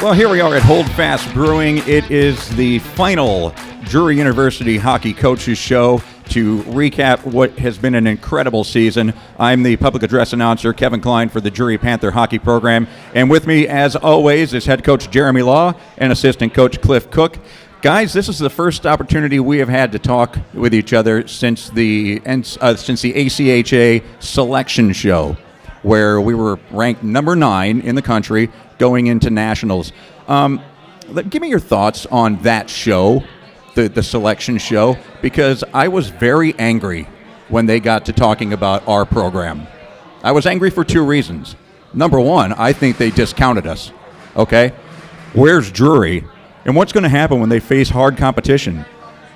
Well, here we are at Holdfast Brewing. It is the final Drury University Hockey Coaches Show to recap what has been an incredible season. I'm the public address announcer, Kevin Kline, for the Drury Panther hockey program. And with me, as always, is head coach Jeremy Law and assistant coach Cliff Cook. Guys, this is the first opportunity we have had to talk with each other since the ACHA selection show, where we were ranked number 9 in the country going into nationals. Give me your thoughts on that show, the selection show, because I was very angry when they got to talking about our program. I was angry for 2 reasons. Number 1, I think they discounted us. Okay? Where's Drury? And what's going to happen when they face hard competition?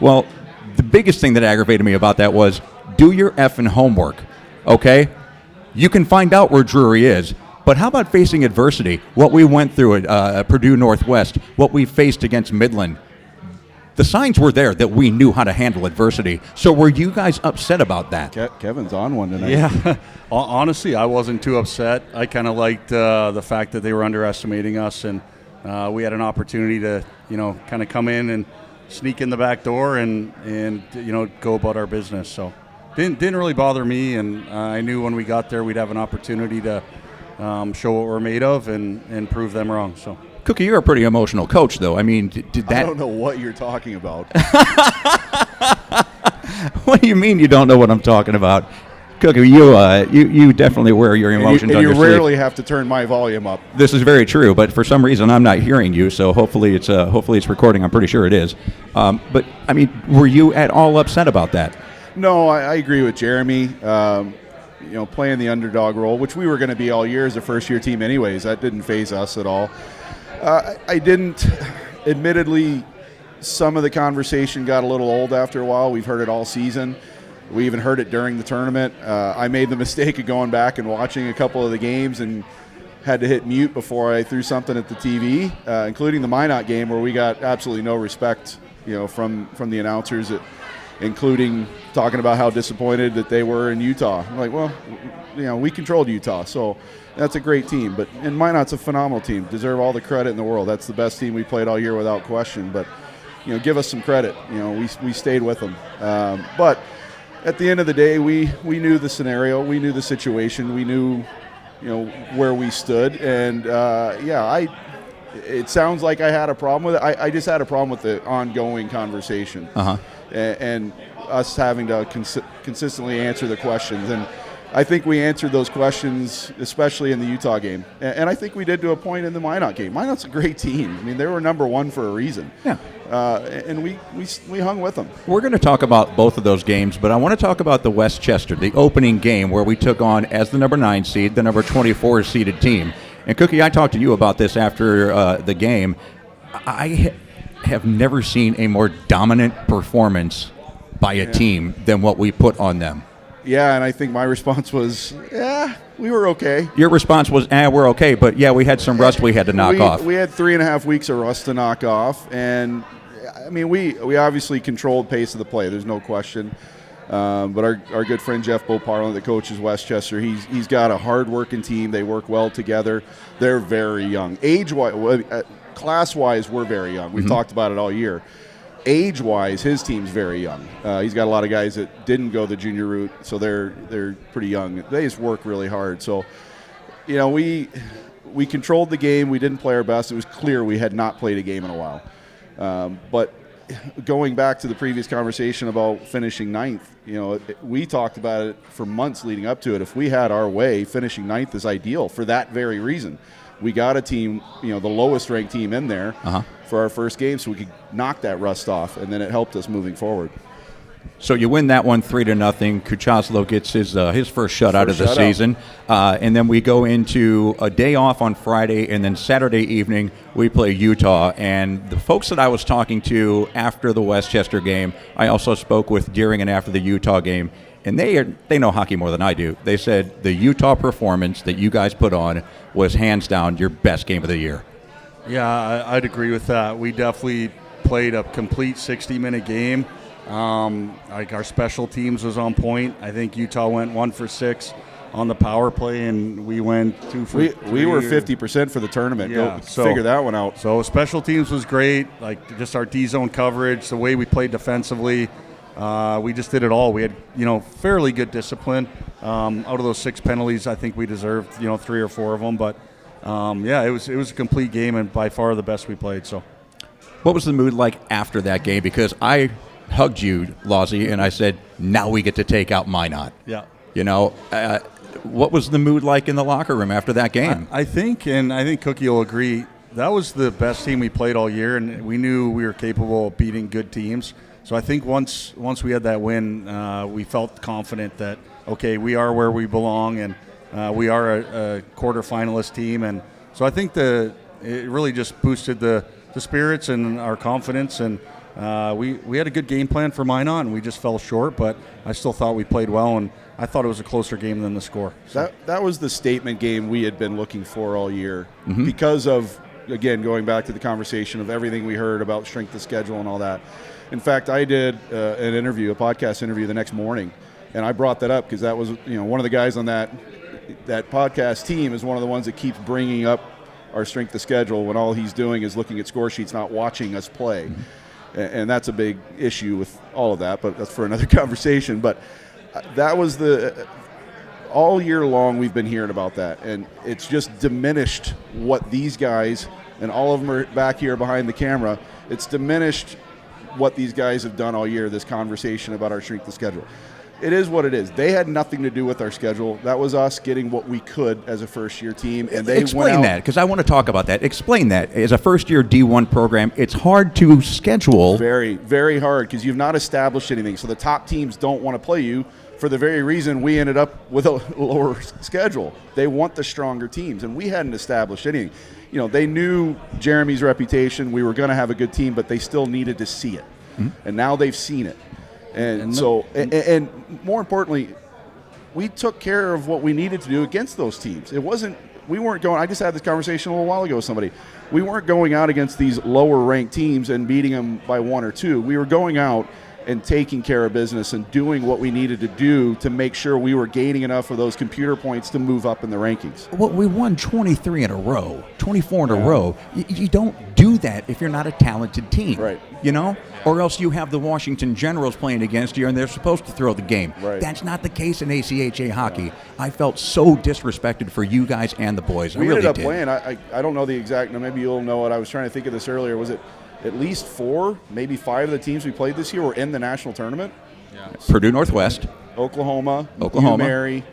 Well, the biggest thing that aggravated me about that was, do your effing homework. Okay? You can find out where Drury is, but how about facing adversity? What we went through at Purdue Northwest, what we faced against Midland. The signs were there that we knew how to handle adversity. So were you guys upset about that? Kevin's on one tonight. Yeah. Honestly, I wasn't too upset. I kind of liked the fact that they were underestimating us, and we had an opportunity to, kind of come in and sneak in the back door and go about our business. So didn't really bother me, and I knew when we got there we'd have an opportunity to show what we're made of and prove them wrong. So, Cookie, you're a pretty emotional coach, though. I mean, did that? I don't know what you're talking about. What do you mean you don't know what I'm talking about? Cookie, you definitely wear your emotions on your sleeve. You rarely have to turn my volume up. This is very true, but for some reason I'm not hearing you, so hopefully it's recording. I'm pretty sure it is. But, I mean, were you at all upset about that? No, I agree with Jeremy. Playing the underdog role, which we were going to be all year as a first-year team anyways, that didn't faze us at all. I didn't. Admittedly, some of the conversation got a little old after a while. We've heard it all season. We even heard it during the tournament. I made the mistake of going back and watching a couple of the games and had to hit mute before I threw something at the TV, including the Minot game where we got absolutely no respect, from the announcers, including talking about how disappointed that they were in Utah. I'm like, well, we controlled Utah, so that's a great team. And Minot's a phenomenal team. Deserve all the credit in the world. That's the best team we played all year without question. But, give us some credit. We stayed with them. But at the end of the day, we knew the scenario. We knew the situation. We knew, where we stood. And, it sounds like I had a problem with it. I just had a problem with the ongoing conversation. Uh-huh. And us having to consistently answer the questions. And I think we answered those questions, especially in the Utah game. And I think we did to a point in the Minot game. Minot's a great team. I mean, they were number 1 for a reason. Yeah. And we hung with them. We're going to talk about both of those games, but I want to talk about the Westchester, the opening game where we took on, as the number 9 seed, the number 24 seeded team. And Cookie, I talked to you about this after the game. I have never seen a more dominant performance by a team than what we put on them. Yeah, and I think my response was, we were okay. Your response was, we're okay, but we had some rust we had to knock off. We had 3.5 weeks of rust to knock off, and I mean, we obviously controlled pace of the play. There's no question. But our good friend Jeff Boparland, that coaches Westchester, he's got a hard-working team. They work well together. They're very young. Age-wise, class-wise, we're very young. We've talked about it all year. Age-wise, his team's very young. He's got a lot of guys that didn't go the junior route, so they're pretty young. They just work really hard. So, we controlled the game. We didn't play our best. It was clear we had not played a game in a while. But going back to the previous conversation about finishing 9th, we talked about it for months leading up to it. If we had our way, finishing 9th is ideal for that very reason. We got a team, the lowest ranked team in there for our first game, so we could knock that rust off, and then it helped us moving forward. So you win that one 3-0. Kuchaslo gets his first shutout of the season, and then we go into a day off on Friday, and then Saturday evening we play Utah. And the folks that I was talking to after the Westchester game, I also spoke with during and after the Utah game, and they know hockey more than I do. They said the Utah performance that you guys put on was hands down your best game of the year. Yeah, I'd agree with that. We definitely played a complete 60-minute game. Our special teams was on point. I think Utah went 1 for 6 on the power play, and we went 2 for 3. We were 50% for the tournament. Yeah, Go figure that one out. So special teams was great, like just our D-zone coverage, the way we played defensively. We just did it all. We had, fairly good discipline. Out of those 6 penalties, I think we deserved, 3 or 4 of them. But, it was a complete game and by far the best we played. So, what was the mood like after that game? Because I hugged you, Lawsy, and I said, now we get to take out Minot. Yeah. What was the mood like in the locker room after that game? I think Cookie will agree, that was the best team we played all year, and we knew we were capable of beating good teams. So I think once we had that win, we felt confident that, okay, we are where we belong, and we are a quarterfinalist team. And so I think it really just boosted the spirits and our confidence. And we had a good game plan for Minot, and we just fell short, but I still thought we played well, and I thought it was a closer game than the score. So. That was the statement game we had been looking for all year because of, again, going back to the conversation of everything we heard about strength of schedule and all that. In fact, I did an interview, a podcast interview the next morning, and I brought that up because that was, one of the guys on that podcast team is one of the ones that keeps bringing up our strength of schedule when all he's doing is looking at score sheets, not watching us play. And that's a big issue with all of that, but that's for another conversation. But that was all year long we've been hearing about that, and it's just diminished what these guys, and all of them are back here behind the camera, it's diminished what these guys have done all year, this conversation about our strength of schedule. It is what it is. They had nothing to do with our schedule. That was us getting what we could as a first-year team, and they Explain went out. that, because I want to talk about that. Explain that. As a first-year D1 program, it's hard to schedule. Very, very hard, because you've not established anything. So the top teams don't want to play you for the very reason we ended up with a lower schedule. They want the stronger teams, and we hadn't established anything. They knew Jeremy's reputation. We were going to have a good team, but they still needed to see it. And now they've seen it. And more importantly, we took care of what we needed to do against those teams. We weren't going, I just had this conversation a little while ago with somebody. We weren't going out against these lower ranked teams and beating them by 1 or 2. We were going out and taking care of business and doing what we needed to do to make sure we were gaining enough of those computer points to move up in the rankings. Well, we won 23 in a row, 24 in a row. You don't do that if you're not a talented team. Right. Or else you have the Washington Generals playing against you and they're supposed to throw the game. Right. That's not the case in ACHA hockey. I felt so disrespected for you guys and the boys. We I really ended up did. playing, I don't know the exact, maybe you'll know it. I was trying to think of this earlier. Was it at least 4, maybe 5 of the teams we played this year were in the national tournament? Yeah. Purdue Northwest. Oklahoma. Mary,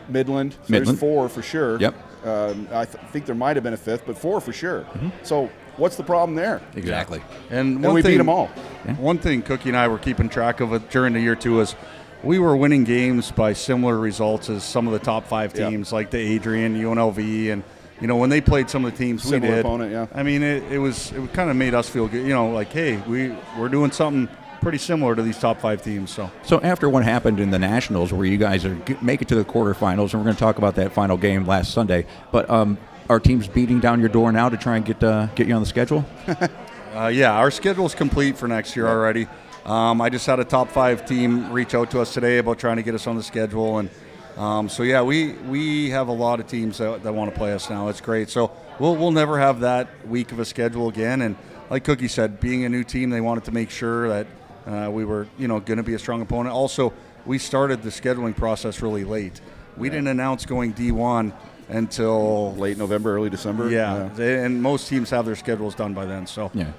Midland. So there's 4 for sure. Yep. I think there might have been a 5th, but 4 for sure. So what's the problem there? Exactly. And we beat them all. Yeah. One thing Cookie and I were keeping track of it during the year too is we were winning games by similar results as some of the top 5 teams like the Adrian, UNLV, and when they played some of the teams Similar we did. Opponent, yeah. I mean, it kind of made us feel good. Like, hey, we're doing something pretty similar to these top 5 teams. So after what happened in the Nationals, where you guys make it to the quarterfinals, and we're going to talk about that final game last Sunday, but our team's beating down your door now to try and get you on the schedule? Yeah, our schedule's complete for next year already. I just had a top 5 team reach out to us today about trying to get us on the schedule, and we have a lot of teams that want to play us now. It's great. So we'll never have that weak of a schedule again. And like Cookie said, being a new team, they wanted to make sure that we were going to be a strong opponent. Also, we started the scheduling process really late. We didn't announce going D1 until late November, early December. Yeah. And most teams have their schedules done by then. So yeah,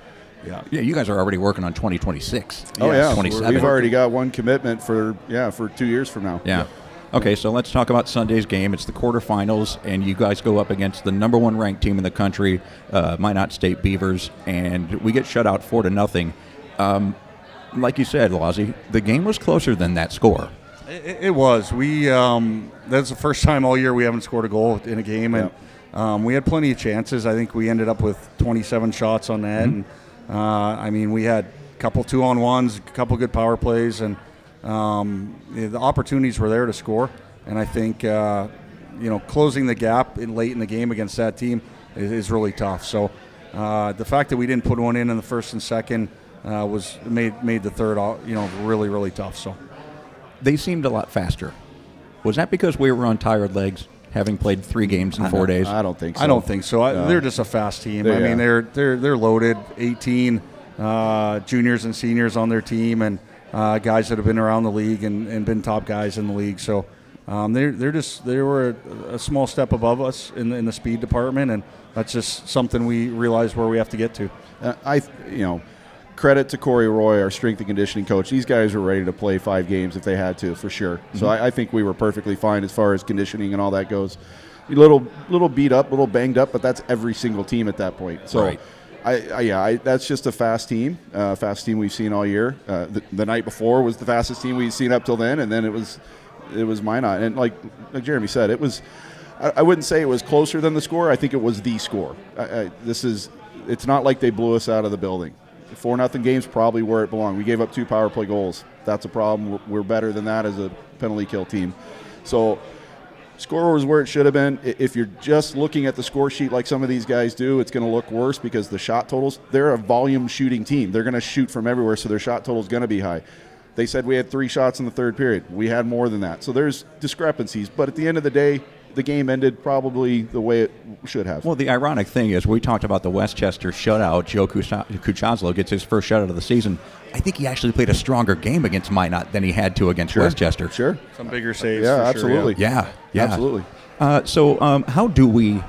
you guys are already working on 2026. Oh yeah, 27. We've already got one commitment for 2 years from now. Yeah. Okay, so let's talk about Sunday's game. It's the quarterfinals, and you guys go up against the number 1 ranked team in the country, Minot State Beavers, and we get shut out 4-0. Like you said, Lawsy, the game was closer than that score. It was. That's the first time all year we haven't scored a goal in a game, and we had plenty of chances. I think we ended up with 27 shots on net, and we had a couple 2-on-1s, a couple good power plays, and the opportunities were there to score. And I think closing the gap late in the game against that team is really tough. So the fact that we didn't put one in the first and second made the third really, really tough. So they seemed a lot faster. Was that because we were on tired legs, having played 3 games in 4 days? I don't think so. I don't think so. No. They're just a fast team. Yeah. I mean, they're loaded. 18 juniors and seniors on their team, and guys that have been around the league and been top guys in the league. So they were a small step above us in the speed department, and that's just something we realize where we have to get to. Credit to Corey Roy, our strength and conditioning coach. These guys were ready to play 5 games if they had to, for sure. Mm-hmm. So I think we were perfectly fine as far as conditioning and all that goes. A little beat up, a little banged up, but that's every single team at that point. So right. that's just a fast team we've seen all year. The night before was the fastest team we've seen up till then, and then it was Minot. And like Jeremy said, it was. I wouldn't say it was closer than the score. I think it was the score. It's not like they blew us out of the building. 4-0 game's probably where it belonged. We gave up 2 power play goals. That's a problem. We're better than that as a penalty kill team. So score was where it should have been. If you're just looking at the score sheet like some of these guys do, it's going to look worse because the shot totals, they're a volume shooting team. They're going to shoot from everywhere, so their shot total is going to be high. They said we had 3 shots in the third period. We had more than that. So there's discrepancies. But at the end of the day, the game ended probably the way it should have. Well, the ironic thing is we talked about the Westchester shutout. Joe Kuchaslo gets his first shutout of the season. I think he actually played a stronger game against Minot than he had to against Westchester. Sure. Some bigger saves. Yeah, for absolutely. Sure, Yeah. Absolutely. So how do we,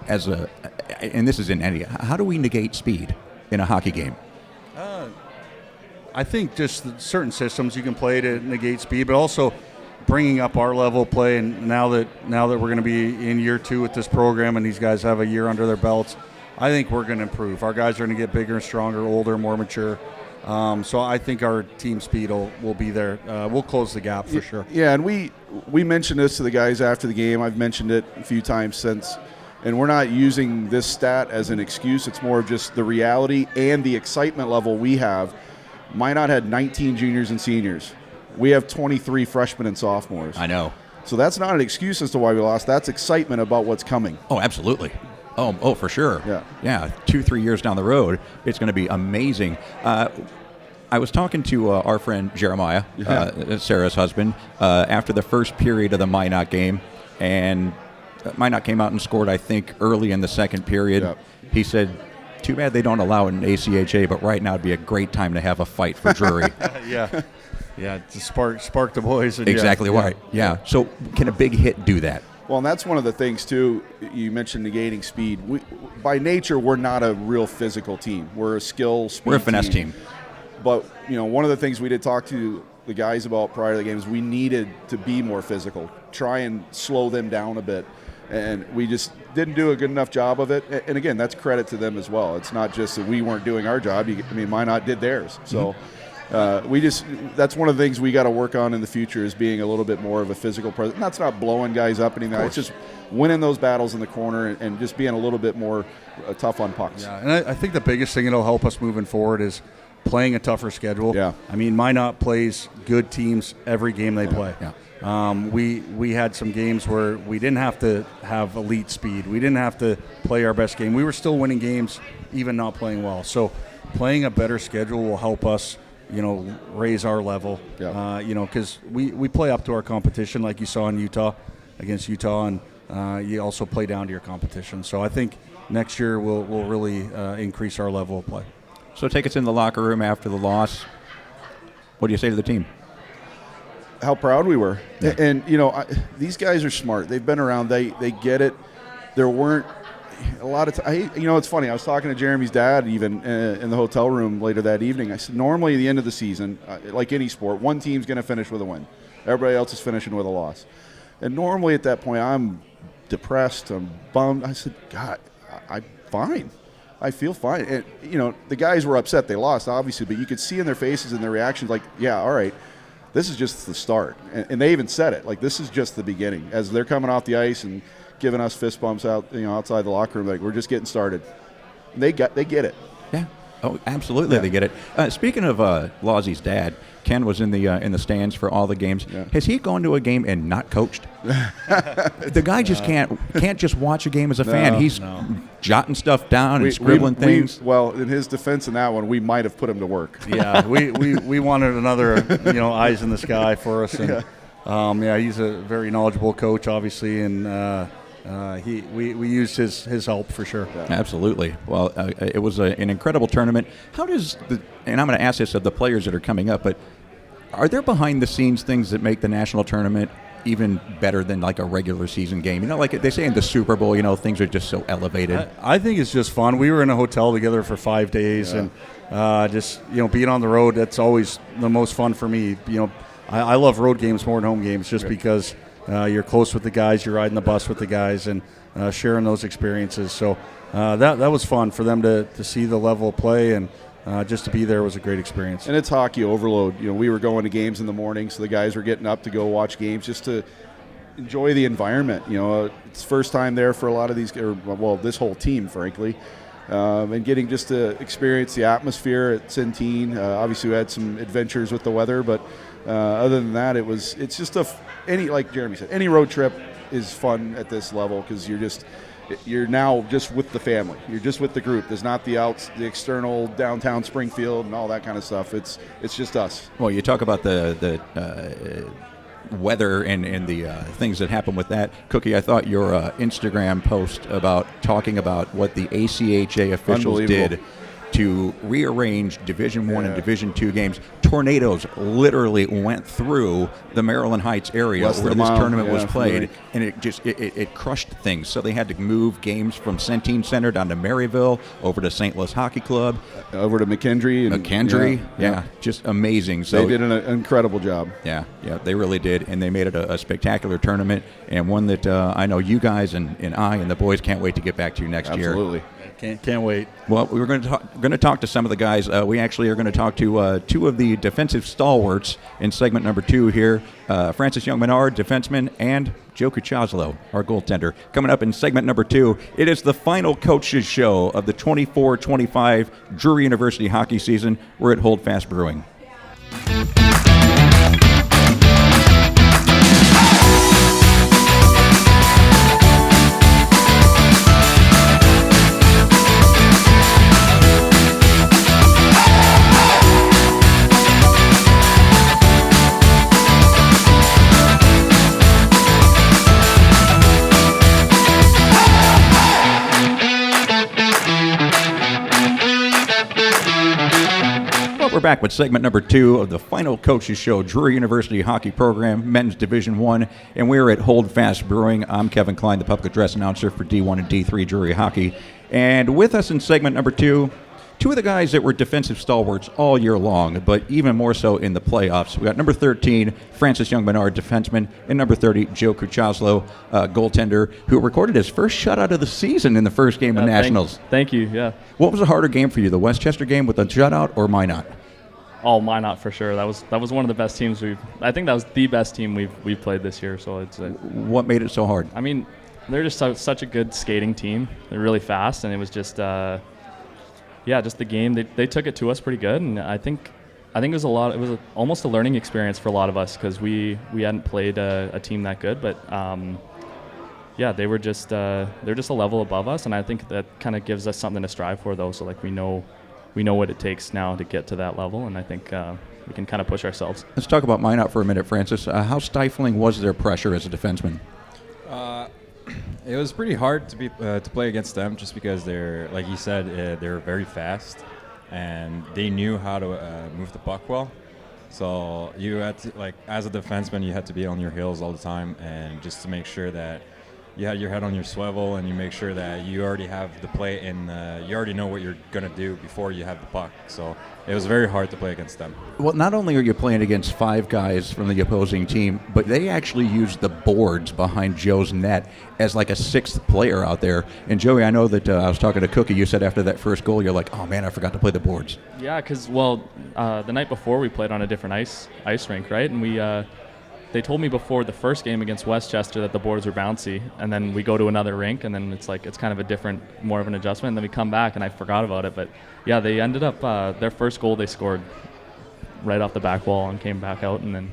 and this is in any, how do we negate speed in a hockey game? I think just certain systems you can play to negate speed, but also bringing up our level of play. And now that we're going to be in year 2 with this program, and these guys have a year under their belts, I think we're going to improve. Our guys are going to get bigger and stronger, older, more mature. So I think our team speed will be there. We'll close the gap for sure. Yeah, and we mentioned this to the guys after the game. I've mentioned it a few times since. And we're not using this stat as an excuse. It's more of just the reality and the excitement level we have. Minot had 19 juniors and seniors. We have 23 freshmen and sophomores. I know. So that's not an excuse as to why we lost. That's excitement about what's coming. Oh, absolutely. Oh, for sure. Yeah. 2-3 years down the road, it's going to be amazing. I was talking to our friend Jeremiah, Sarah's husband, after the first period of the Minot game, and Minot came out and scored, I think, early in the second period. Yep. He said, too bad they don't allow it in ACHA, but right now would be a great time to have a fight for Drury. Yeah, to spark the boys. And exactly right. Yeah. So can a big hit do that? Well, and that's one of the things, too. You mentioned negating speed. By nature, we're not a real physical team. We're a skill speed We're a finesse team. But, one of the things we did talk to the guys about prior to the game is we needed to be more physical, try and slow them down a bit. And we just didn't do a good enough job of it. And, again, that's credit to them as well. It's not just that we weren't doing our job. Minot did theirs. So that's one of the things we got to work on in the future is being a little bit more of a physical presence. That's not blowing guys up anything. It's just winning those battles in the corner and just being a little bit more tough on pucks. Yeah, and I think the biggest thing that'll help us moving forward is playing a tougher schedule. Yeah. Minot plays good teams every game they play. Yeah. We had some games where we didn't have to have elite speed. We didn't have to play our best game. We were still winning games, even not playing well. So playing a better schedule will help us, raise our level. Yeah. Because we play up to our competition, like you saw in Utah, against Utah, and you also play down to your competition. So I think next year we'll really increase our level of play. So take us in the locker room after the loss. What do you say to the team? How proud we were. Yeah. And, these guys are smart. They've been around. They get it. There weren't a lot of time. It's funny. I was talking to Jeremy's dad even in the hotel room later that evening. I said, normally at the end of the season, like any sport, one team's going to finish with a win. Everybody else is finishing with a loss. And normally at that point, I'm depressed. I'm bummed. I said, God, I'm fine. I feel fine. And, the guys were upset they lost, obviously, but you could see in their faces and their reactions like, yeah, all right. This is just the start. And they even said it, like this is just the beginning. As they're coming off the ice and giving us fist bumps out, outside the locker room, like we're just getting started. And they get it. Yeah. Oh, absolutely, They get it. Speaking of Lawsie's dad, Ken was in the stands for all the games. Yeah. Has he gone to a game and not coached? The guy just can't just watch a game as a fan. He's jotting stuff down and scribbling things. Well, in his defense in that one, we might have put him to work. Yeah, we wanted another eyes in the sky for us, and Yeah, he's a very knowledgeable coach, obviously, and we used his help for sure. Yeah. Absolutely. Well, it was an incredible tournament. How does and I'm going to ask this of the players that are coming up, but are there behind-the-scenes things that make the national tournament even better than like a regular season game? Like they say in the Super Bowl, things are just so elevated. I think it's just fun. We were in a hotel together for 5 days, and just being on the road, that's always the most fun for me. I love road games more than home games just because you're close with the guys, you're riding the bus with the guys, and sharing those experiences. So that was fun for them to see the level of play, and just to be there was a great experience. And it's hockey overload. We were going to games in the morning, so the guys were getting up to go watch games just to enjoy the environment. It's first time there for a lot of these, this whole team, frankly. And getting just to experience the atmosphere at Centene. Obviously, we had some adventures with the weather, but other than that, it's just like Jeremy said, any road trip is fun at this level because you're now just with the family. You're just with the group. There's not the external downtown Springfield and all that kind of stuff. It's just us. Well, you talk about the weather and the things that happen with that. Cookie, I thought your Instagram post about talking about what the ACHA officials did to rearrange Division I and Division II games. Tornadoes literally went through the Maryland Heights area where this tournament was played, and it crushed things. So they had to move games from Centene Center down to Maryville, over to St. Louis Hockey Club, over to McKendree. Just amazing. So they did an incredible job. Yeah, they really did, and they made it a spectacular tournament, and one that I know you guys and I and the boys can't wait to get back to next year. Absolutely. Can't wait. Well, we're going to talk to some of the guys. We actually are going to talk to two of the defensive stalwarts in segment number 2 here. Francis Young-Menard, defenseman, and Jozef Kuchaslo, our goaltender. Coming up in segment number 2, it is the final coaches show of the 24-25 Drury University hockey season. We're at Holdfast Brewing. We're back with segment number 2 of the final coaches show, Drury University hockey program, men's Division I, and we're at Holdfast Brewing. I'm Kevin Kline, the public address announcer for D1 and D3 Drury hockey. And with us in segment number 2, two of the guys that were defensive stalwarts all year long, but even more so in the playoffs. We got number 13, Francis Young-Menard, defenseman, and number 30, Jozef Kuchaslo, goaltender, who recorded his first shutout of the season in the first game of Nationals. Thank you, yeah. What was a harder game for you, the Westchester game with a shutout or Minot? Oh, Minot for sure. That was one of the best teams I think that was the best team we've played this year. So it's. What made it so hard? I mean, they're just such a good skating team. They're really fast, and it was just just the game. They took it to us pretty good, and I think it was almost a learning experience for a lot of us because we hadn't played a team that good, but they were just they're just a level above us, and I think that kind of gives us something to strive for, though. So like we know what it takes now to get to that level, and I think we can kind of push ourselves. Let's talk about Minot for a minute, Francis. How stifling was their pressure as a defenseman? It was pretty hard to play against them just because they're, like you said, they're very fast, and they knew how to move the puck well. So you had to, like, as a defenseman, you had to be on your heels all the time, and just to make sure that you had your head on your swivel and you make sure that you already have the play and you already know what you're going to do before you have the puck. So it was very hard to play against them. Well, not only are you playing against 5 guys from the opposing team, but they actually used the boards behind Joe's net as like a 6th player out there. And Joey, I know that I was talking to Cookie, you said after that first goal, you're like, oh man, I forgot to play the boards. Yeah, because, the night before we played on a different ice rink, right? And they told me before the first game against Westchester that the boards were bouncy, and then we go to another rink, and then it's kind of a different, more of an adjustment, and then we come back, and I forgot about it. But yeah, they ended up, their first goal they scored, right off the back wall and came back out, and then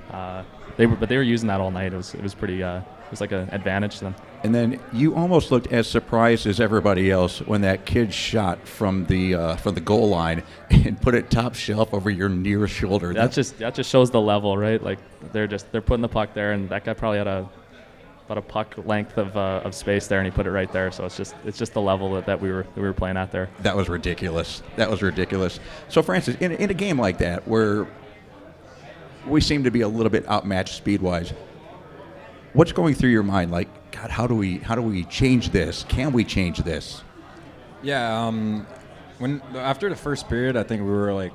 they were using that all night. It was pretty. It was like an advantage to them. And then you almost looked as surprised as everybody else when that kid shot from the goal line and put it top shelf over your near shoulder. That just shows the level, right? Like they're putting the puck there, and that guy probably had about a puck length of space there, and he put it right there. So it's just the level that we were playing at there. That was ridiculous. So Francis, in a game like that where we seem to be a little bit outmatched speed-wise, what's going through your mind? Like, God, how do we change this? Can we change this? Yeah, when after the first period, I think we were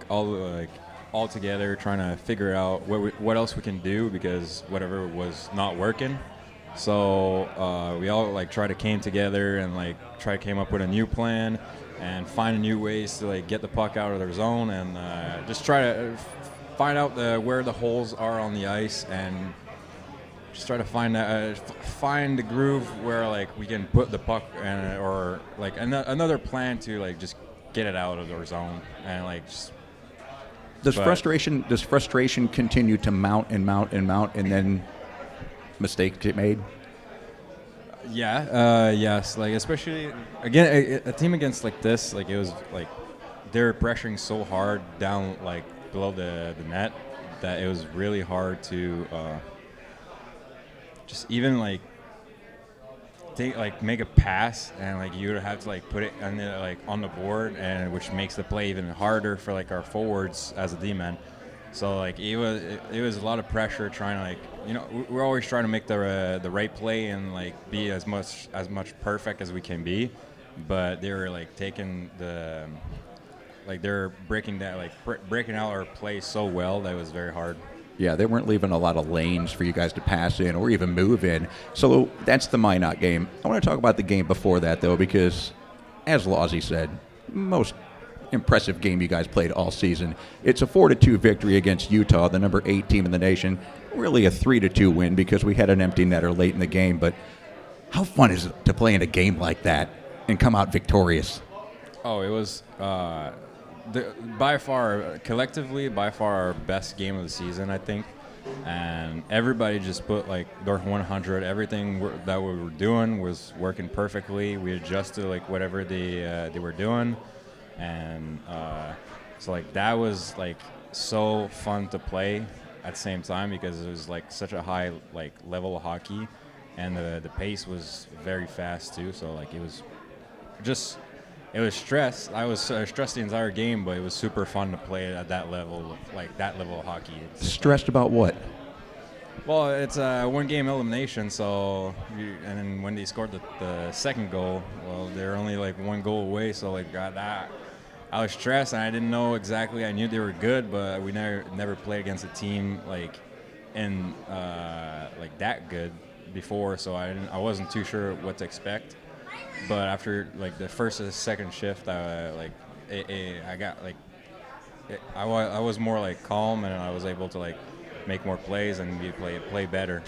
all together trying to figure out what else we can do, because whatever was not working. So we all try to came together and came up with a new plan and find new ways to get the puck out of their zone, and just try to find out where the holes are on the ice, and just try to find the groove where we can put the puck or another plan to just get it out of their zone, and Does frustration continue to mount and then mistakes get made? Yeah, yes. Especially again, a team against this, it was they're pressuring so hard down below the net that it was really hard to just even make a pass, and you would have to put it on the board, and which makes the play even harder for our forwards as a D-man. So it was a lot of pressure trying to we're always trying to make the right play and be as much perfect as we can be, but they were taking the they're breaking that breaking out our play so well that it was very hard. Yeah, they weren't leaving a lot of lanes for you guys to pass in or even move in. So that's the Minot game. I want to talk about the game before that, though, because as Lawsy said, most impressive game you guys played all season. It's a 4-2 victory against Utah, the number 8 team in the nation. Really a 3-2 win because we had an empty netter late in the game. But how fun is it to play in a game like that and come out victorious? Oh, it was by far our best game of the season, I think. And everybody just put their 100. Everything that we were doing was working perfectly. We adjusted whatever they were doing, and so that was so fun to play at the same time, because it was such a high level of hockey, and the pace was very fast too. So it was just. It was stress. I was stressed the entire game, but it was super fun to play at that level, that level of hockey. Stressed about what? Well, it's a one-game elimination, so and then when they scored the second goal, well, they're only one goal away, so I was stressed, and I didn't know exactly. I knew they were good, but we never played against a team that good before, so I wasn't too sure what to expect. But after the first or second shift, I was more calm, and I was able to make more plays and play better.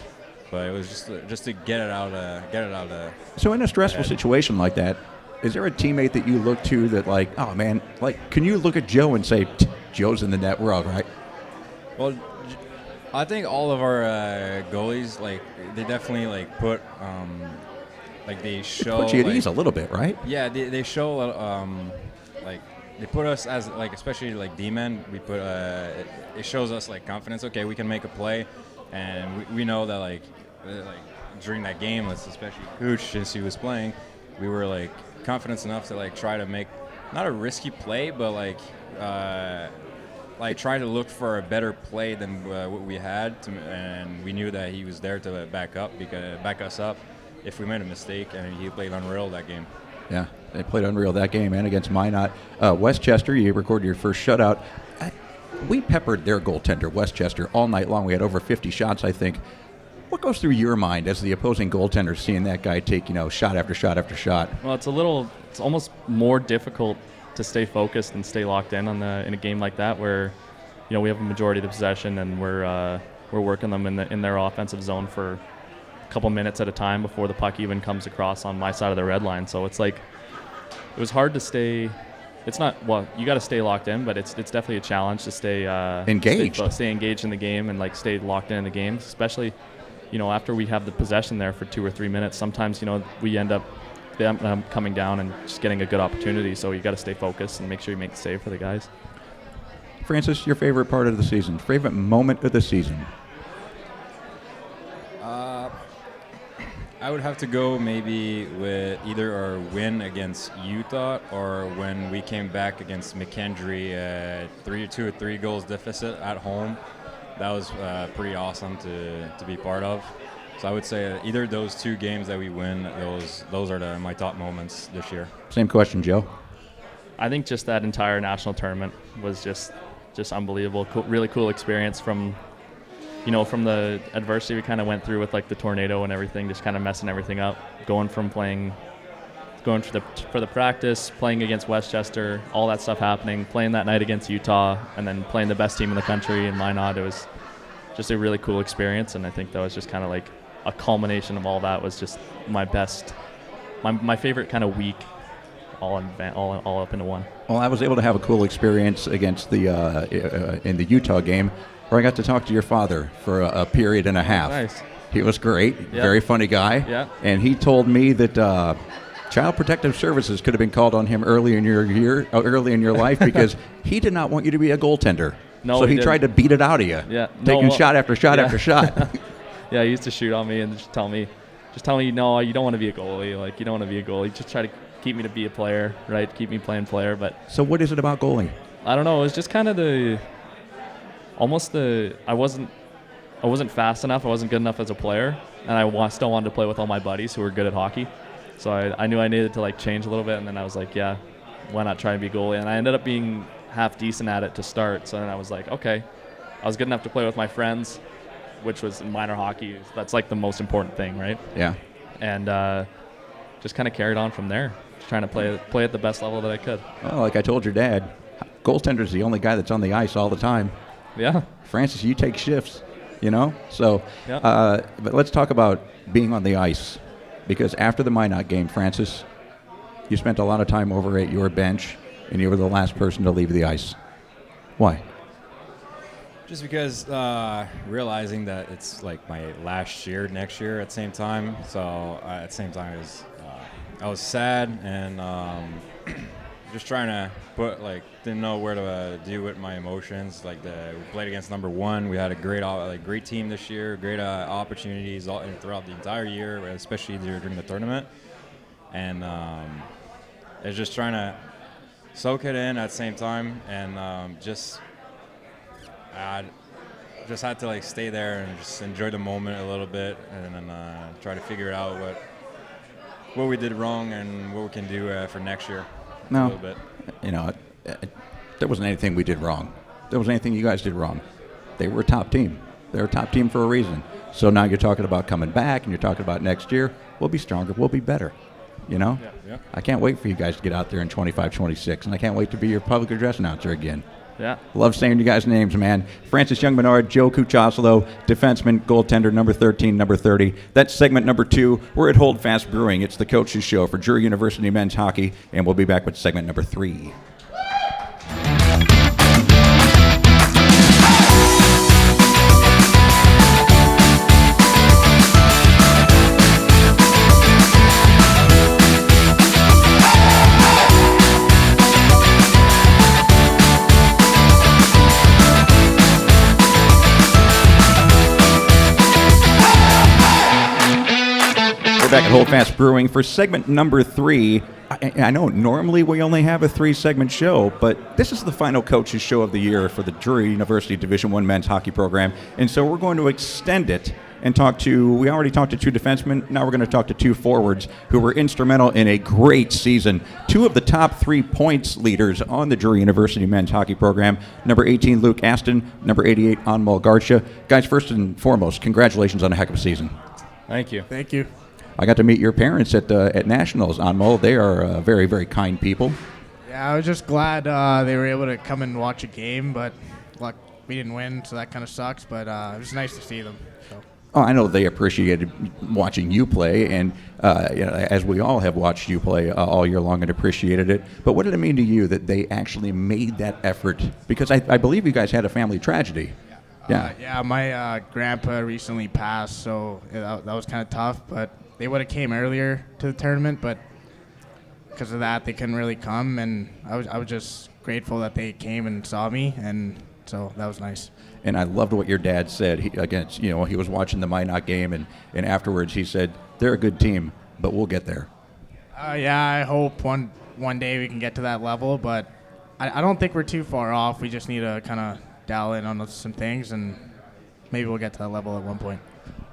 But it was just to get it out of. So in a stressful situation like that, is there a teammate that you look to that oh man, can you look at Joe and say, Joe's in the net, we're all right? Well, I think all of our goalies they definitely put. They show. It puts you at ease a little bit, right? Yeah, they show. They put us as especially D-men. We put. It shows us confidence. Okay, we can make a play, and we know that during that game, especially Kuch, since he was playing, we were confident enough to try to make not a risky play, but try to look for a better play than what we had, and we knew that he was there to back us up. If we made a mistake, and he played unreal that game. Yeah, they played unreal that game and against Minot. Westchester, you recorded your first shutout. We peppered their goaltender, Westchester, all night long. We had over 50 shots, I think. What goes through your mind as the opposing goaltender, seeing that guy take, shot after shot after shot? Well, it's almost more difficult to stay focused and stay locked in in a game like that, where, we have a majority of the possession, and we're working them in their offensive zone for couple minutes at a time before the puck even comes across on my side of the red line. So it's it was hard to stay it's not, well, you got to stay locked in, but it's definitely a challenge to stay engaged. Stay engaged in the game and like stay locked in the game, especially, after we have the possession there for 2 or 3 minutes. Sometimes, we end up coming down and just getting a good opportunity. So you got to stay focused and make sure you make the save for the guys. Francis, your favorite part of the season, favorite moment of the season? I would have to go maybe with either our win against Utah or when we came back against McKendree, 2 or 3 goals deficit at home. That was pretty awesome to be part of. So I would say either of those 2 games that we win, those are my top moments this year. Same question, Joe. I think just that entire national tournament was just unbelievable. Really cool experience from the adversity we kind of went through with like the tornado and everything, just kind of messing everything up. Going for the practice, playing against Westchester, all that stuff happening, playing that night against Utah, and then playing the best team in the country in Minot. It was just a really cool experience, and I think that was just kind of like a culmination of all that. Was just my favorite kind of week, all up into one. Well, I was able to have a cool experience against in the Utah game, where I got to talk to your father for a period and a half. Nice. He was great, very funny guy. Yeah. And he told me that Child Protective Services could have been called on him early in your life because he did not want you to be a goaltender. No, so he didn't. tried to beat it out of you. Yeah. Taking shot after shot after shot. Yeah, he used to shoot on me and just tell me, no, you don't want to be a goalie. Like, you don't want to be a goalie. Just try to keep me to be a player, right? Keep me playing player. But so what is it about goalie? I don't know. It was just kind of I wasn't fast enough. I wasn't good enough as a player, and I still wanted to play with all my buddies who were good at hockey. So I knew I needed to like change a little bit, and then I was like, yeah, why not try and be goalie? And I ended up being half decent at it to start. So then I was like, okay, I was good enough to play with my friends, which was in minor hockey. That's like the most important thing, right? Yeah. And just kind of carried on from there, just trying to play at the best level that I could. Well, like I told your dad, goaltender's the only guy that's on the ice all the time. Yeah. Francis, you take shifts, So, yeah. But let's talk about being on the ice, because after the Minot game, Francis, you spent a lot of time over at your bench, and you were the last person to leave the ice. Why? Just because realizing that it's like my last year next year at the same time. So at the same time, I was sad and just trying to didn't know where to deal with my emotions. We played against number 1. We had a great team this year, great opportunities throughout the entire year, especially during the tournament. And it's just trying to soak it in at the same time, and I just had to stay there and just enjoy the moment a little bit, and then try to figure out what we did wrong and what we can do for next year. No, a little bit. There wasn't anything we did wrong. There wasn't anything you guys did wrong. They were a top team. They're a top team for a reason. So now you're talking about coming back, and you're talking about next year. We'll be stronger. We'll be better. Yeah. I can't wait for you guys to get out there in 25, 26, and I can't wait to be your public address announcer again. Yeah. Love saying you guys' names, man. Francis Young-Menard, Joe Kuchaslo, defenseman, goaltender, number 13, number 30. That's segment number 2. We're at Holdfast Brewing. It's the Coach's Show for Drury University men's hockey, and we'll be back with segment number 3. We're back at Holdfast Brewing for segment number 3. I know normally we only have a 3-segment show, but this is the final Coach's Show of the year for the Drury University Division I men's hockey program, and so we're going to extend it and we already talked to 2 defensemen, now we're going to talk to 2 forwards who were instrumental in a great season. 2 of the top 3 points leaders on the Drury University men's hockey program, number 18, Luke Aston, number 88, Anmol Garcha. Guys, first and foremost, congratulations on a heck of a season. Thank you. Thank you. I got to meet your parents at Nationals, Anmol. They are very, very kind people. Yeah, I was just glad they were able to come and watch a game, but we didn't win, so that kind of sucks. But it was nice to see them. So. Oh, I know they appreciated watching you play, and as we all have watched you play all year long and appreciated it. But what did it mean to you that they actually made that effort? Because I believe you guys had a family tragedy. Yeah, my grandpa recently passed, so that was kind of tough. But they would have came earlier to the tournament, but because of that, they couldn't really come. And I was just grateful that they came and saw me, and so that was nice. And I loved what your dad said. He was watching the Minot game, and afterwards he said, "They're a good team, but we'll get there." Yeah, I hope one day we can get to that level, but I don't think we're too far off. We just need to kind of dial in on some things, and maybe we'll get to that level at one point.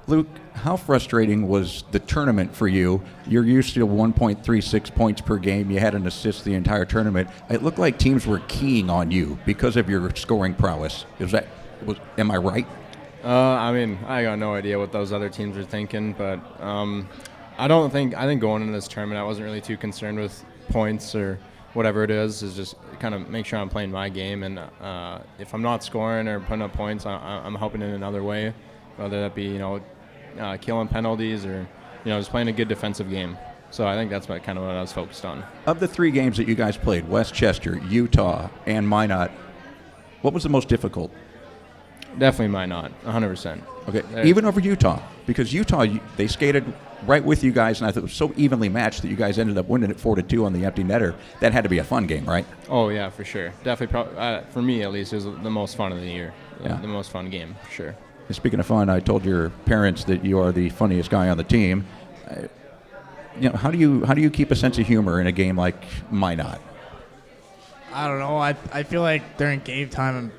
Luke, how frustrating was the tournament for you? You're used to 1.36 points per game. You had an assist the entire tournament. It looked like teams were keying on you because of your scoring prowess. Am I right? I mean, I got no idea what those other teams were thinking, but I think going into this tournament, I wasn't really too concerned with points or whatever it is just kind of make sure I'm playing my game, and if I'm not scoring or putting up points, I'm helping in another way, whether that be killing penalties or just playing a good defensive game. So I think that's kind of what I was focused on. Of the 3 games that you guys played, Westchester, Utah, and Minot, what was the most difficult? Definitely Minot, 100%. Okay, even over Utah, because Utah, they skated right with you guys, and I thought it was so evenly matched that you guys ended up winning it 4-2 on the empty netter. That had to be a fun game, right? Oh, yeah, for sure. Definitely, for me at least, it was the most fun of the year. Yeah. The most fun game, for sure. And speaking of fun, I told your parents that you are the funniest guy on the team. How do you keep a sense of humor in a game like Minot? I don't know. I feel like during game time,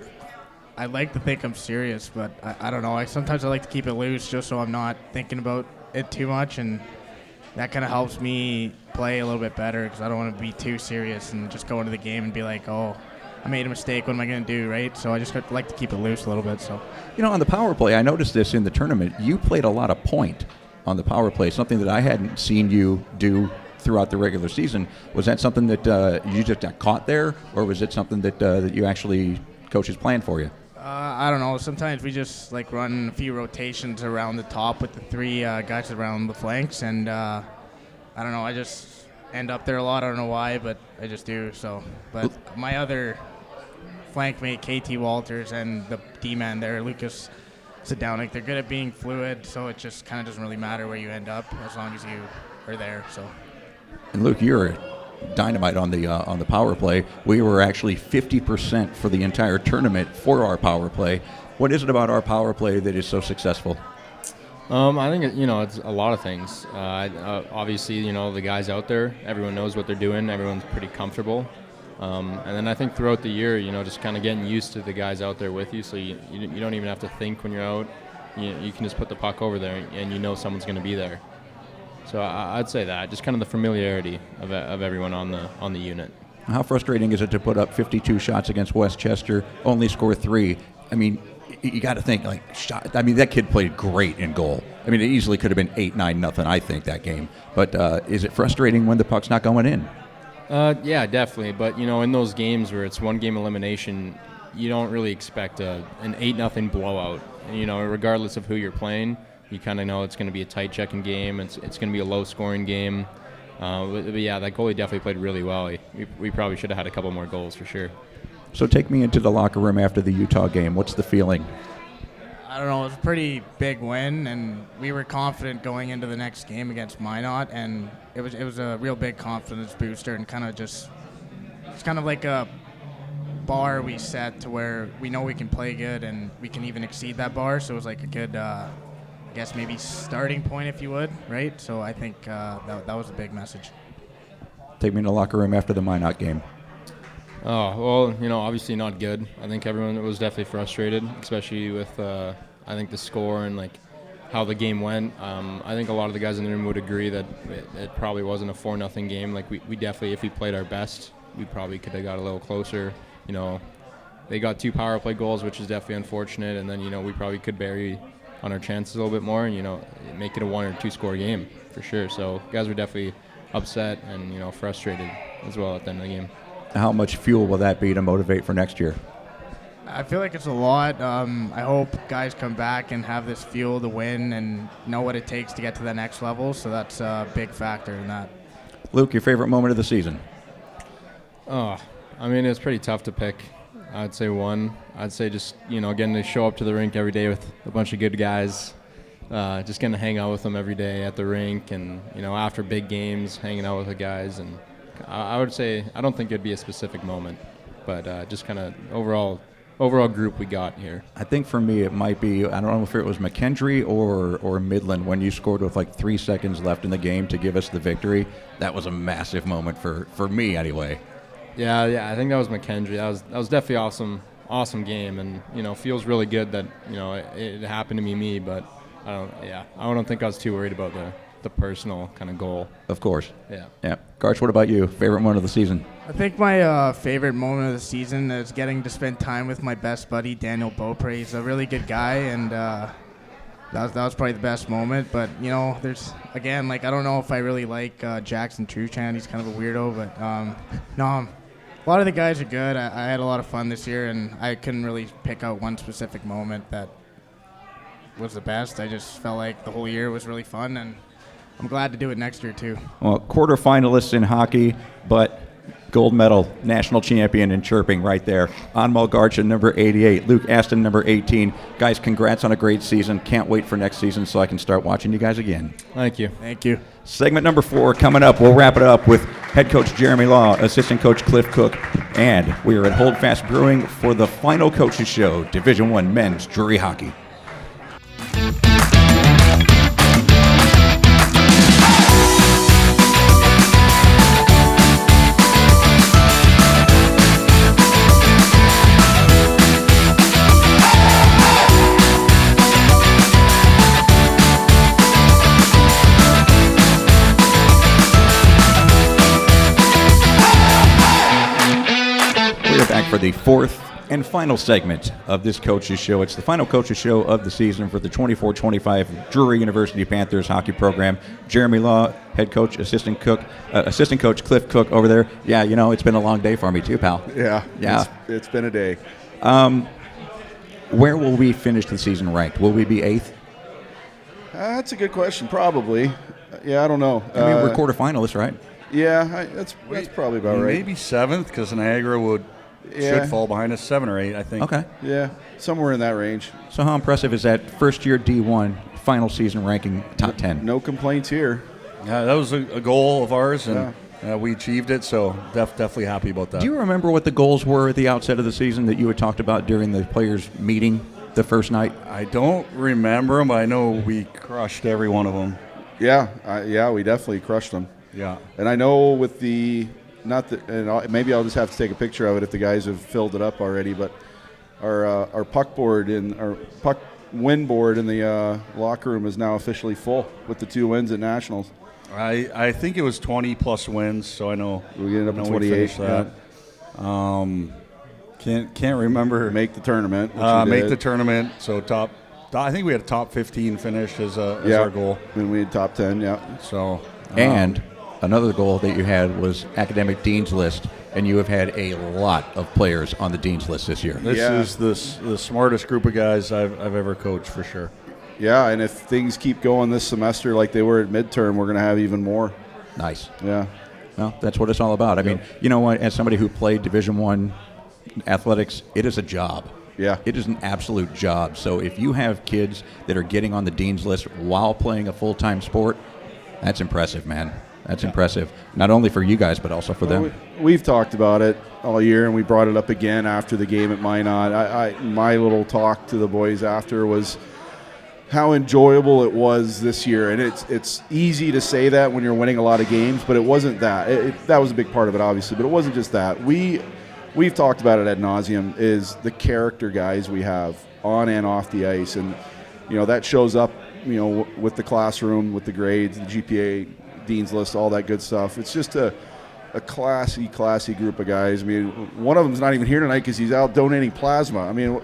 I like to think I'm serious, but I don't know. Sometimes I like to keep it loose just so I'm not thinking about it too much, and that kind of helps me play a little bit better because I don't want to be too serious and just go into the game and be like, oh, I made a mistake. What am I going to do, right? So I just like to keep it loose a little bit. So, on the power play, I noticed this in the tournament. You played a lot of point on the power play, something that I hadn't seen you do throughout the regular season. Was that something that you just got caught there, or was it something that you actually coaches planned for you? I don't know. Sometimes we just run a few rotations around the top with the 3 guys around the flanks, and I don't know. I just end up there a lot. I don't know why, but I just do. So, but my other flank mate, KT Walters, and the D-man there, Lucas Sedownik, they're good at being fluid, so it just kind of doesn't really matter where you end up as long as you are there. So. And Luke, you're dynamite on the power play. We were actually 50% for the entire tournament for our power play. What is it about our power play that is so successful? I think it's a lot of things. Obviously, the guys out there, everyone knows what they're doing. Everyone's pretty comfortable. And then I think throughout the year, just kind of getting used to the guys out there with you, so you don't even have to think when you're out. You can just put the puck over there, and someone's going to be there. So I'd say that, just kind of the familiarity of everyone on the unit. How frustrating is it to put up 52 shots against Westchester, only score 3? I mean, you got to think, that kid played great in goal. I mean, it easily could have been 8-9-0, I think, that game. But is it frustrating when the puck's not going in? Yeah, definitely. But, in those games where it's one-game elimination, you don't really expect an 8-0 blowout. Regardless of who you're playing, you kind of know it's going to be a tight checking game. It's going to be a low-scoring game. But yeah, that goalie definitely played really well. We probably should have had a couple more goals for sure. So take me into the locker room after the Utah game. What's the feeling? I don't know. It was a pretty big win, and we were confident going into the next game against Minot, and it was a real big confidence booster, and it's kind of like a bar we set to where we know we can play good and we can even exceed that bar. So it was like a good, I guess maybe starting point, if you would, right? So I think that was a big message. Take me in the locker room after the Minot game. Oh, well, obviously not good. I think everyone was definitely frustrated, especially with, I think, the score and, how the game went. I think a lot of the guys in the room would agree that it probably wasn't a 4-0 game. We definitely, if we played our best, we probably could have got a little closer. They got 2 power play goals, which is definitely unfortunate, and then, we probably could bury on our chances a little bit more and, make it a 1 or 2 score game for sure. So guys were definitely upset and, frustrated as well at the end of the game. How much fuel will that be to motivate for next year? I feel like it's a lot. I hope guys come back and have this fuel to win and know what it takes to get to the next level. So that's a big factor in that. Luke, your favorite moment of the season? Oh, I mean, it's pretty tough to pick. I'd say one. I'd say just, getting to show up to the rink every day with a bunch of good guys. Just getting to hang out with them every day at the rink and, after big games, hanging out with the guys. And I would say, I don't think it'd be a specific moment, but just kind of overall group we got here. I think for me it might be, I don't know if it was McKendry or Midland when you scored with like 3 seconds left in the game to give us the victory. That was a massive moment for me anyway. Yeah, I think that was McKendry. That was definitely awesome game, and feels really good that it happened to be me, but I don't think I was too worried about the personal kind of goal. Of course. Yeah. Garch, what about you? Favorite moment of the season? I think my favorite moment of the season is getting to spend time with my best buddy, Daniel Beaupre. He's a really good guy, and that was probably the best moment. But, there's, again, I don't know if I really like Jackson Truchan. He's kind of a weirdo, but a lot of the guys are good. I had a lot of fun this year, and I couldn't really pick out one specific moment that was the best. I just felt like the whole year was really fun, and I'm glad to do it next year too. Well, quarterfinalists in hockey, but gold medal, national champion in chirping right there. Anmol Garcha, number 88. Luke Aston, number 18. Guys, congrats on a great season. Can't wait for next season so I can start watching you guys again. Thank you. Thank you. Segment number 4 coming up. We'll wrap it up with head coach Jeremy Law, assistant coach Cliff Cook, and we are at Holdfast Brewing for the final coaches show, Division I men's Drury hockey. For the fourth and final segment of this coaches show. It's the final coaches show of the season for the 24-25 Drury University Panthers hockey program. Jeremy Law, head coach, assistant coach Cliff Cook over there. Yeah, it's been a long day for me too, pal. Yeah. It's been a day. Where will we finish the season ranked? Will we be 8th? That's a good question. Probably. Yeah, I don't know. We're quarterfinalists, right? Yeah, that's probably about right. Maybe 7th, because Niagara should fall behind us, 7 or 8, I think. Okay. Yeah, somewhere in that range. So how impressive is that first-year D1 final season ranking top 10? No complaints here. Yeah, that was a goal of ours, and we achieved it, so definitely happy about that. Do you remember what the goals were at the outset of the season that you had talked about during the players' meeting the first night? I don't remember them, but I know we crushed every one of them. Yeah, we definitely crushed them. Yeah. And I know with maybe I'll just have to take a picture of it if the guys have filled it up already, but our puck win board in the locker room is now officially full with the 2 wins at Nationals. I think it was 20+ wins, so I know we ended up at 28. That. Can't remember. Make the tournament. The tournament. So I think we had a top 15 finish as our goal. And we had top 10. Yeah. So and another goal that you had was academic dean's list, and you have had a lot of players on the dean's list this year. This is the smartest group of guys I've ever coached for sure. Yeah, and if things keep going this semester like they were at midterm, we're going to have even more. Nice. Yeah. Well, that's what it's all about. I mean, you know what? As somebody who played Division I athletics, it is a job. Yeah. It is an absolute job. So if you have kids that are getting on the dean's list while playing a full-time sport, that's impressive, man. That's impressive, not only for you guys, but also for them. We've talked about it all year, and we brought it up again after the game at Minot. My little talk to the boys after was how enjoyable it was this year. And it's easy to say that when you're winning a lot of games, but it wasn't that. That was a big part of it, obviously, but it wasn't just that. We've talked about it ad nauseum, is the character guys we have on and off the ice. And, that shows up, with the classroom, with the grades, the GPA, Dean's List, all that good stuff. It's just a classy group of guys. I mean, one of them's not even here tonight because he's out donating plasma. I mean,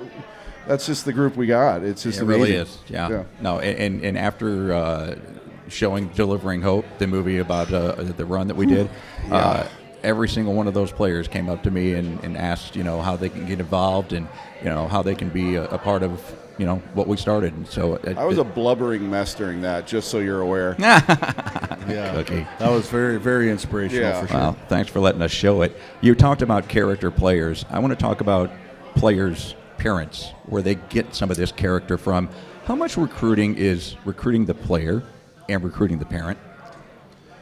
that's just the group we got. It's just amazing. It really is. Yeah. No, and after delivering hope, the movie about the run that we did, every single one of those players came up to me and asked, how they can get involved and, how they can be a part of, what we started. And so I was a blubbering mess during that, just so you're aware. Yeah, okay. That was very, very inspirational for sure. Well, thanks for letting us show it. You talked about character players. I want to talk about players' parents, where they get some of this character from. How much recruiting is recruiting the player and recruiting the parent?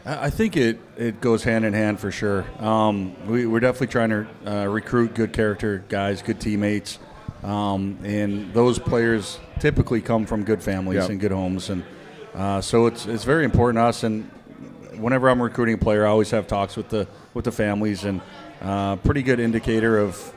I think it goes hand in hand for sure. We're definitely trying to recruit good character guys, good teammates, and those players typically come from good families and good homes, and so it's very important to us. And whenever I'm recruiting a player, I always have talks with the families, and pretty good indicator of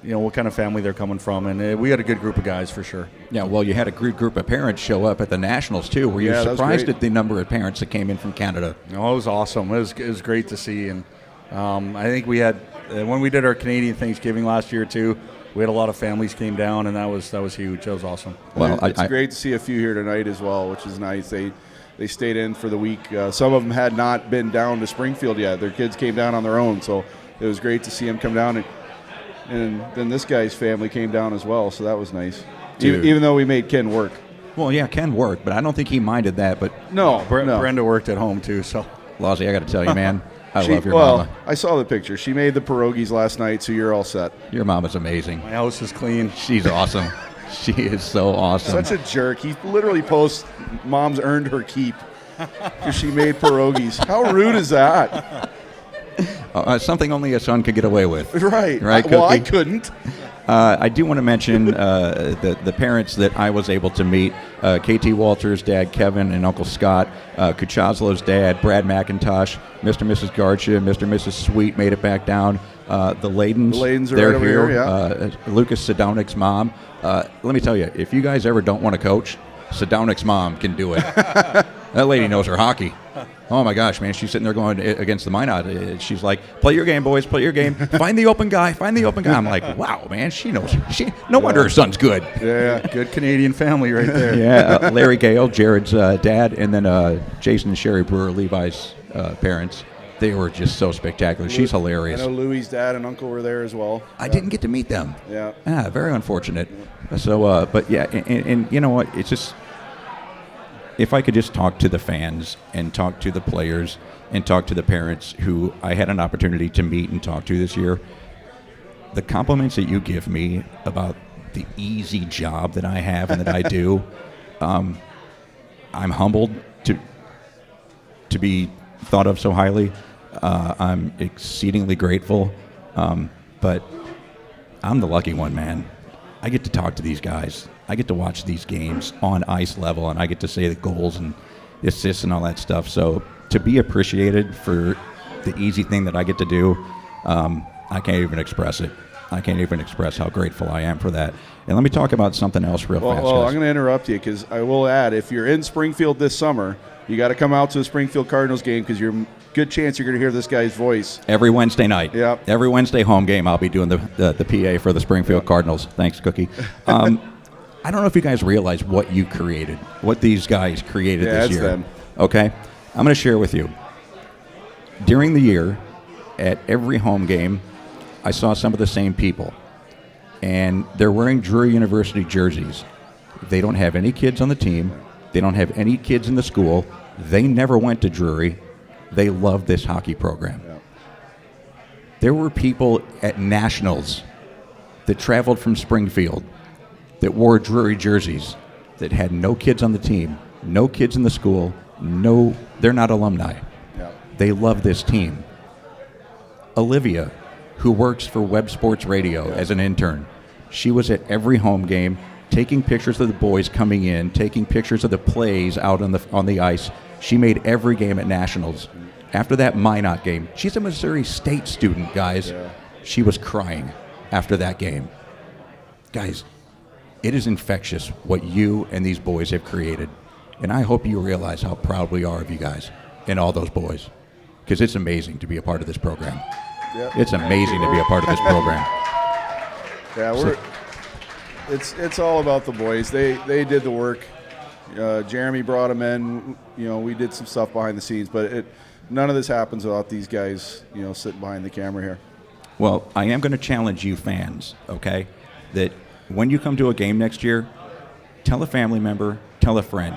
what kind of family they're coming from, and we had a good group of guys for sure. Yeah, well, you had a good group of parents show up at the Nationals too. Were you surprised at the number of parents that came in from Canada? No, it was awesome. It was great to see, and I think we had when we did our Canadian Thanksgiving last year too. We had a lot of families came down, and that was huge. That was awesome. Well, it's great to see a few here tonight as well, which is nice. They stayed in for the week. Some of them had not been down to Springfield yet. Their kids came down on their own, so it was great to see them come down. And then this guy's family came down as well, so that was nice. Even though we made Ken work. Well, yeah, Ken worked, but I don't think he minded that. But no. Brenda worked at home too. So, Lozzie, I got to tell you, man, I love your mama. I saw the picture. She made the pierogies last night, so you're all set. Your mama's amazing. My house is clean. She's awesome. She is so awesome. Such a jerk. He literally posts, "Mom's earned her keep," because she made pierogies. How rude is that? Something only a son could get away with. Right. Right. Well, I couldn't. I do want to mention the parents that I was able to meet. KT Walters' dad, Kevin, and Uncle Scott. Kuchaslo's dad, Brad McIntosh. Mr. and Mrs. Garcha, Mr. and Mrs. Sweet made it back down. The Ladens are they're right over here. Yeah. Lucas Sedonik's mom. Let me tell you, if you guys ever don't want to coach, Sedonik's mom can do it. That lady knows her hockey. Oh my gosh, man! She's sitting there going against the Minot. She's like, "Play your game, boys. Play your game. Find the open guy. Find the open guy." I'm like, "Wow, man! She knows. No wonder her son's good." Yeah, good Canadian family right there. Yeah, Larry Gale, Jared's dad, and then Jason and Sherry Brewer, Levi's parents. They were just so spectacular. She's hilarious. I know Louis' dad and uncle were there as well. I didn't get to meet them. Yeah. Very unfortunate. So, but yeah, and you know what? It's just. If I could just talk to the fans and talk to the players and talk to the parents who I had an opportunity to meet and talk to this year, the compliments that you give me about the easy job that I have and that I do, I'm humbled to be thought of so highly. I'm exceedingly grateful, but I'm the lucky one, man. I get to talk to these guys. I get to watch these games on ice level, and I get to say the goals and assists and all that stuff. So to be appreciated for the easy thing that I get to do, I can't even express it. I can't even express how grateful I am for that. And let me talk about something else real fast. Well, guys. I'm going to interrupt you because I will add, if you're in Springfield this summer, you got to come out to the Springfield Cardinals game because you're good chance you're going to hear this guy's voice. Every Wednesday night. Yep. Every Wednesday home game, I'll be doing the PA for the Springfield Cardinals. Thanks, Cookie. I don't know if you guys realize what you created, what these guys created this year. Them. Okay? I'm going to share with you. During the year, at every home game, I saw some of the same people. And they're wearing Drury University jerseys. They don't have any kids on the team. They don't have any kids in the school. They never went to Drury. They love this hockey program. Yeah. There were people at Nationals that traveled from Springfield that wore Drury jerseys that had no kids on the team, no kids in the school, they're not alumni. Yeah. They love this team. Olivia, who works for Web Sports Radio as an intern, she was at every home game taking pictures of the boys coming in, taking pictures of the plays out on the ice. She made every game at Nationals. After that Minot game, she's a Missouri State student, guys. Yeah. She was crying after that game. Guys, it is infectious what you and these boys have created. And I hope you realize how proud we are of you guys and all those boys. Because it's amazing to be a part of this program. Yep. It's amazing to be a part of this program. Yeah, it's all about the boys. They did the work. Jeremy brought them in. We did some stuff behind the scenes, but none of this happens without these guys, sitting behind the camera here. Well, I am going to challenge you fans, okay, that when you come to a game next year, tell a family member, tell a friend,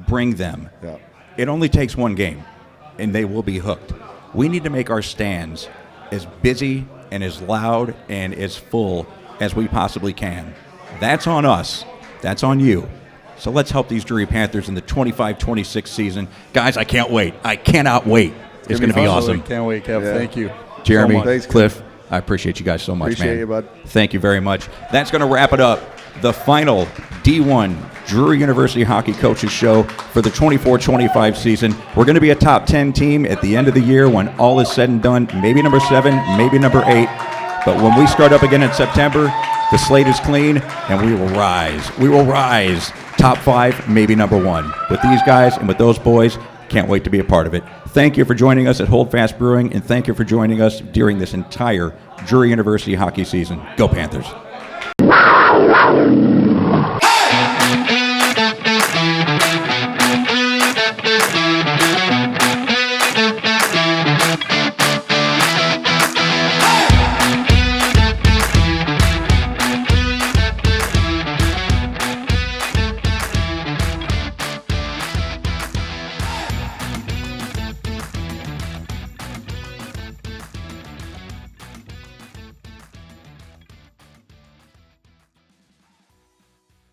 bring them. Yeah. It only takes one game, and they will be hooked. We need to make our stands as busy and as loud and as full as we possibly can. That's on us. That's on you. So let's help these Drury Panthers in the 25-26 season. Guys, I can't wait. I cannot wait. It's going to be awesome. Can't wait, Kev. Yeah. Thank you. Jeremy, so much. Thanks, Cliff, I appreciate you guys so much, Appreciate man. you, bud. Thank you very much. That's going to wrap it up. The final D1 Drury University Hockey Coaches Show for the 24-25 season. We're going to be a top 10 team at the end of the year when all is said and done. Maybe number 7, maybe number 8. But when we start up again in September, the slate is clean, and we will rise. We will rise. Top 5, maybe number 1. With these guys and with those boys, can't wait to be a part of it. Thank you for joining us at Holdfast Brewing, and thank you for joining us during this entire Drury University hockey season. Go Panthers.